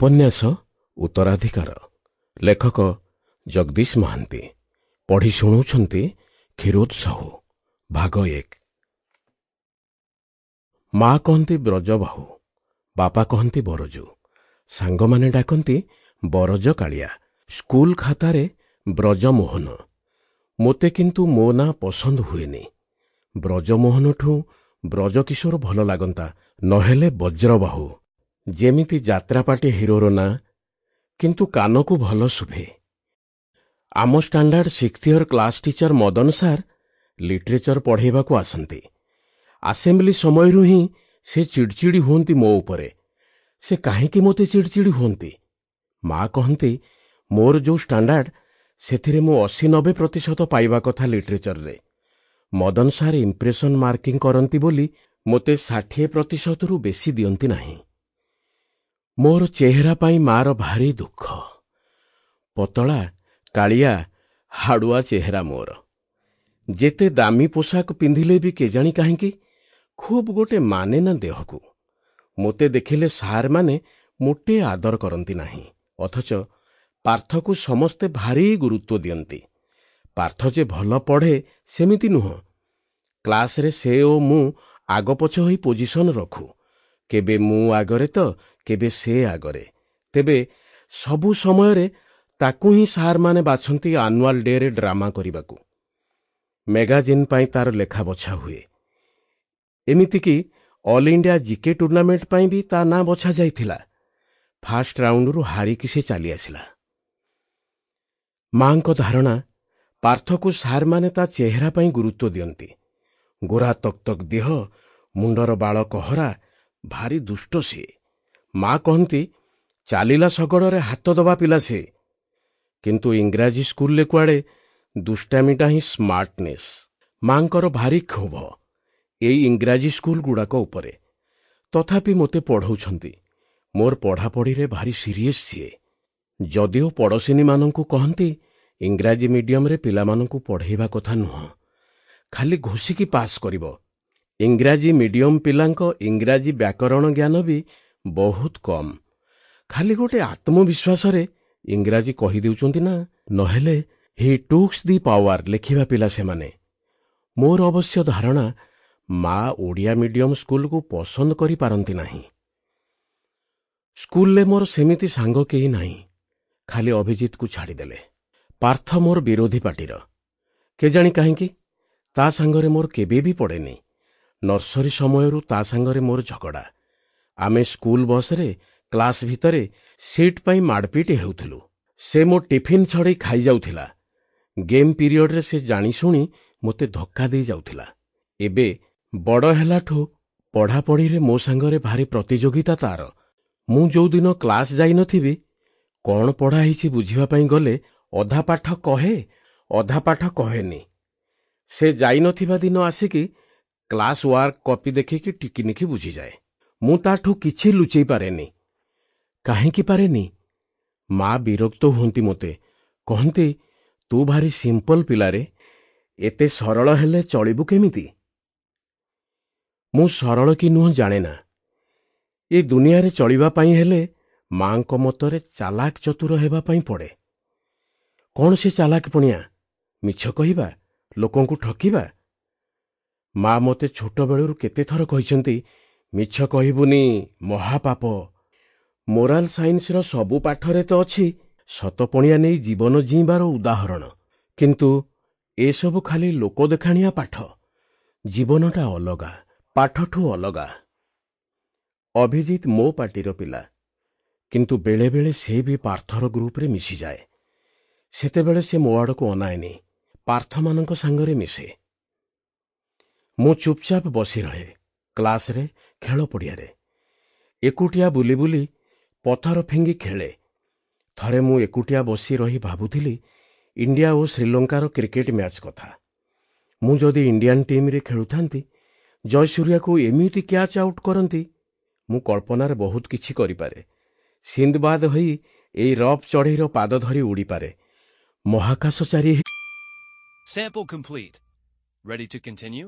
ଉପନ୍ୟାସ ଉତ୍ତରାଧିକାର ଲେଖକ ଜଗଦୀଶ ମହାନ୍ତି ପଢ଼ି ଶୁଣୁଛନ୍ତି କ୍ଷୀରୋଦ ସାହୁ ଭାଗ 1। ମା କହନ୍ତି ବ୍ରଜବାହୁ, ବାପା କହନ୍ତି ବରଜୁ, ସାଙ୍ଗମାନେ ଡାକନ୍ତି ବରଜ କାଳିଆ। ସ୍କୁଲ ଖାତାରେ ବ୍ରଜମୋହନ। ମୋତେ କିନ୍ତୁ ମୋ ନାଁ ପସନ୍ଦ ହୁଏନି। ବ୍ରଜମୋହନଠୁ ବ୍ରଜକିଶୋର ଭଲ ଲାଗନ୍ତା, ନହେଲେ ବଜ୍ରବାହୁ। ଯେମିତି ଯାତ୍ରାପାଟି ହିରୋର ନାଁ, କିନ୍ତୁ କାନକୁ ଭଲ ଶୁଭେ। ଆମ standard 6th year class teacher Madan sir literature ପଢ଼େଇବାକୁ ଆସନ୍ତି। ଆସେମ୍ବଲି ସମୟରୁ ହିଁ ସେ ଚିଡ଼ଚିଡ଼ି ହୁଅନ୍ତି ମୋ ଉପରେ। ସେ କାହିଁକି ମୋତେ ଚିଡ଼ଚିଡ଼ି ହୁଅନ୍ତି? ମା କହନ୍ତି ମୋର ଯେଉଁ ଷ୍ଟାଣ୍ଡାର୍ଡ, ସେଥିରେ ମୁଁ 80-90% ପାଇବା କଥା ଲିଟରେଚରରେ। ମଦନ ସାର୍ ଇମ୍ପ୍ରେସନ ମାର୍କିଂ କରନ୍ତି ବୋଲି ମୋତେ 60%ରୁ ବେଶୀ ଦିଅନ୍ତି ନାହିଁ। ମୋର ଚେହେରା ପାଇଁ ମାର ଭାରି ଦୁଃଖ। ପତଳା, କାଳିଆ, ହାଡ଼ୁଆ ଚେହେରା ମୋର। ଯେତେ ଦାମୀ ପୋଷାକ ପିନ୍ଧିଲେ ବି କେଜାଣି କାହିଁକି ଖୁବ୍ ଗୋଟେ ମାନେ ନା ଦେହକୁ। ମୋତେ ଦେଖିଲେ ସାର୍ମାନେ ମୋଟେ ଆଦର କରନ୍ତି ନାହିଁ। ଅଥଚ ପାର୍ଥକୁ ସମସ୍ତେ ଭାରି ଗୁରୁତ୍ୱ ଦିଅନ୍ତି। ପାର୍ଥ ଯେ ଭଲ ପଢ଼େ ସେମିତି ନୁହଁ। କ୍ଲାସରେ ସେ ଓ ମୁଁ ଆଗପଛ ହୋଇ ପୋଜିସନ ରଖୁ। କେବେ ମୁଁ ଆଗରେ ତ କେବେ ସେ ଆଗରେ। ତେବେ ସବୁ ସମୟରେ ତାକୁ ହିଁ ସାର୍ମାନେ ବାଛନ୍ତି ଆନୁଆଲ ଡେରେ ଡ୍ରାମା କରିବାକୁ। ମ୍ୟାଗାଜିନ୍ ପାଇଁ ତାର ଲେଖା ବଛା ହୁଏ। ଏମିତିକି ଅଲ୍ ଇଣ୍ଡିଆ ଜିକେ ଟୁର୍ଣ୍ଣାମେଣ୍ଟ ପାଇଁ ବି ତା ନାଁ ବଛା ଯାଇଥିଲା। ଫାଷ୍ଟ ରାଉଣ୍ଡରୁ ହାରିକି ସେ ଚାଲି ଆସିଲା। ମାଙ୍କ ଧାରଣା ପାର୍ଥକୁ ସାର୍ମାନେ ତା ଚେହେରା ପାଇଁ ଗୁରୁତ୍ୱ ଦିଅନ୍ତି। ଗୋରା ତକ୍ତକ୍ ଦେହ, ମୁଣ୍ଡର ବାଳ କହରା, ଭାରି ଦୁଷ୍ଟ ସିଏ। ମା କହନ୍ତି ଚାଲିଲା ଶଗଡ଼ରେ ହାତ ଦବା ପିଲା ସେ। କିନ୍ତୁ ଇଂରାଜୀ ସ୍କୁଲରେ କୁଆଡ଼େ ଦୁଷ୍ଟାମିଟା ହିଁ ସ୍ମାର୍ଟନେସ୍। ମାଙ୍କର ଭାରି କ୍ଷୋଭ ଏଇ ଇଂରାଜୀ ସ୍କୁଲ ଗୁଡ଼ାକ ଉପରେ। ତଥାପି ମୋତେ ପଢ଼ଉଛନ୍ତି। ମୋର ପଢ଼ାପଢ଼ିରେ ଭାରି ସିରିୟସ୍ ସିଏ। ଯଦିଓ ପଡ଼ୋଶୀନୀମାନଙ୍କୁ କହନ୍ତି ଇଂରାଜୀ ମିଡିୟମରେ ପିଲାମାନଙ୍କୁ ପଢ଼େଇବା କଥା ନୁହଁ, ଖାଲି ଘୋଷିକି ପାସ୍ କରିବ। ଇଂରାଜୀ ମିଡିୟମ ପିଲାଙ୍କ ଇଂରାଜୀ ବ୍ୟାକରଣ ଜ୍ଞାନ ବି ବହୁତ କମ୍। ଖାଲି ଗୋଟେ ଆତ୍ମବିଶ୍ୱାସରେ ଇଂରାଜୀ କହିଦେଉଛନ୍ତି ନା। ନହେଲେ ହି ଟୁକ୍ସ ଦି ପାୱାର ଲେଖିବା ପିଲା ସେମାନେ। ମୋର ଅବଶ୍ୟ ଧାରଣା ମା ଓଡ଼ିଆ ମିଡିୟମ ସ୍କୁଲକୁ ପସନ୍ଦ କରିପାରନ୍ତି ନାହିଁ। ସ୍କୁଲରେ ମୋର ସେମିତି ସାଙ୍ଗ କେହି ନାହିଁ, ଖାଲି ଅଭିଜିତକୁ ଛାଡ଼ିଦେଲେ। ପାର୍ଥ ମୋର ବିରୋଧୀ ପାର୍ଟିର। କେଜାଣି କାହିଁକି ତା ସାଙ୍ଗରେ ମୋର କେବେ ବି ପଡ଼େନି। ନର୍ସରୀ ସମୟରୁ ତା ସାଙ୍ଗରେ ମୋର ଝଗଡ଼ା। ଆମେ ସ୍କୁଲ ବସରେ କ୍ଲାସ ଭିତରେ ସିଟ୍ ପାଇଁ ମାଡ଼ପିଟ ହେଉଥିଲୁ। ସେ ମୋ ଟିଫିନ୍ ଛଡ଼େଇ ଖାଇଯାଉଥିଲା। ଗେମ୍ ପିରିୟଡ଼ରେ ସେ ଜାଣିଶୁଣି ମୋତେ ଧକ୍କା ଦେଇ ଯାଉଥିଲା। ଏବେ ବଡ଼ ହେଲାଠୁ ପଢ଼ାପଢ଼ିରେ ମୋ ସାଙ୍ଗରେ ଭାରି ପ୍ରତିଯୋଗିତା ତାର। ମୁଁ ଯେଉଁଦିନ କ୍ଲାସ ଯାଇନଥିବି, କ'ଣ ପଢ଼ା ହେଇଛି ବୁଝିବା ପାଇଁ ଗଲେ ଅଧା ପାଠ କହେ, ଅଧା ପାଠ କହେନି। ସେ ଯାଇନଥିବା ଦିନ ଆସିକି କ୍ଲାସ ୱାର୍କ କପି ଦେଖିକି ଟିକିନିଖି ବୁଝିଯାଏ। ମୁଁ ତାଠୁ କିଛି ଲୁଚେଇ ପାରେନି। କାହିଁକି ପାରେନି? ମା ବିରକ୍ତ ହୁଅନ୍ତି ମୋତେ। କହନ୍ତି ତୁ ଭାରି ସିମ୍ପଲ ପିଲାରେ, ଏତେ ସରଳ ହେଲେ ଚଳିବୁ କେମିତି? ମୁଁ ସରଳ କି ନୁହଁ ଜାଣେନା। ଏ ଦୁନିଆରେ ଚଳିବା ପାଇଁ ହେଲେ ମାଙ୍କ ମତରେ ଚାଲାକ ଚତୁର ହେବା ପାଇଁ ପଡ଼େ। କ'ଣ ସେ ଚାଲାକ ପଣିଆ? ମିଛ କହିବା, ଲୋକଙ୍କୁ ଠକିବା? ମା ମୋତେ ଛୋଟବେଳରୁ କେତେଥର କହିଛନ୍ତି ମିଛ କହିବୁନି, ମହାପାପ। ମୋରାଲ ସାଇନ୍ସର ସବୁ ପାଠରେ ତ ଅଛି ସତପଣିଆ ନେଇ ଜୀବନ ଜୀଇବାର ଉଦାହରଣ। କିନ୍ତୁ ଏସବୁ ଖାଲି ଲୋକ ଦେଖାଣିଆ ପାଠ। ଜୀବନଟା ଅଲଗା, ପାଠଠୁ ଅଲଗା। ଅଭିଜିତ ମୋ ପାର୍ଟିର ପିଲା, କିନ୍ତୁ ବେଳେବେଳେ ସେ ବି ପାର୍ଥର ଗ୍ରୁପରେ ମିଶିଯାଏ। ସେତେବେଳେ ସେ ମୋ ଆଡ଼କୁ ଅନାଏନି, ପାର୍ଥମାନଙ୍କ ସାଙ୍ଗରେ ମିଶେ। ମୁଁ ଚୁପଚାପ ବସି ରହେ, କ୍ଲାସରେ, ଖେଳ ପଡ଼ିଆରେ। ଏକୁଟିଆ ବୁଲି ବୁଲି ପଥର ଫିଙ୍ଗି ଖେଳେ। ଥରେ ମୁଁ ଏକୁଟିଆ ବସି ରହି ଭାବୁଥିଲି ଇଣ୍ଡିଆ ଓ ଶ୍ରୀଲଙ୍କାର କ୍ରିକେଟ ମ୍ୟାଚ୍ କଥା। ମୁଁ ଯଦି ଇଣ୍ଡିଆନ ଟିମ୍ରେ ଖେଳୁଥାନ୍ତି, ଜୟସୂର୍ୟାକୁ ଏମିତି କ୍ୟାଚ୍ ଆଉଟ୍ କରନ୍ତି, ମୁଁ କଳ୍ପନାରେ ବହୁତ କିଛି କରିପାରେ। ସିନ୍ଦବାଦ ହୋଇ ଏଇ ରଫ୍ ଚଢ଼େଇର ପାଦ ଧରି ଉଡ଼ିପାରେ। ମହାକାଶଚାରୀ Sample complete. Ready to continue?